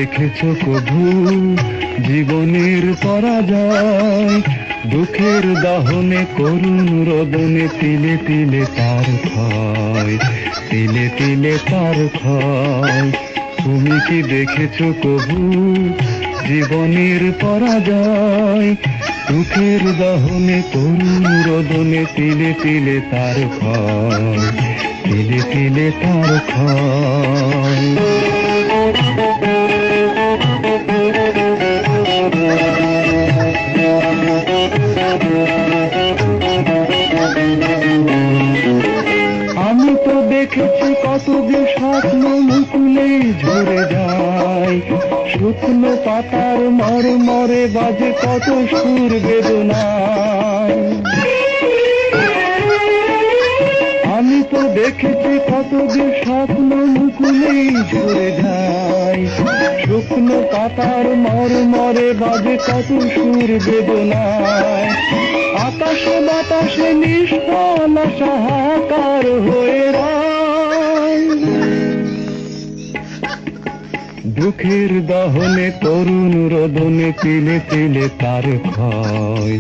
দেখেছো কভু জীবনের পরাজয়? দুঃখের দহনে করুণ রোদনে তিলে তিলে তার ক্ষয়, তিলে তিলে তার ক্ষয়। তুমি কি দেখেছো কভু জীবনের পরাজয়? দুঃখের দহনে করুণ রোদনে তিলে তিলে তার ক্ষয়, তিলে তিলে তার ক্ষয়। আমি তো দেখেছি কত যে স্বপ্ন মুকুলে ঝরে যায়, শুকনো পাতার মরে মরে বাজে কত সুর বেদনায়। আমি তো দেখেছি কত যে স্বপ্ন মুকুলে ঝরে যায়, শুকনো পাতার মরে মরে বাজে কত সুর বেদনায়। আকাশে বাতাসে নিষ্ফল হাহাকার হয়ে রয়, দুঃখের দহনে করুণ রোদনে তিলে তিলে তার ক্ষয়,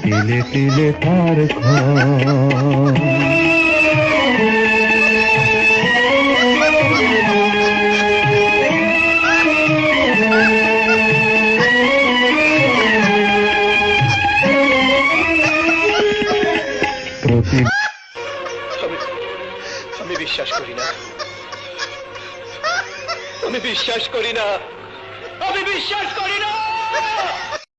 তিলে তিলে তার ক্ষয়। আমি বিশ্বাস করি না, আমি বিশ্বাস করি না, আমি বিশ্বাস করি না।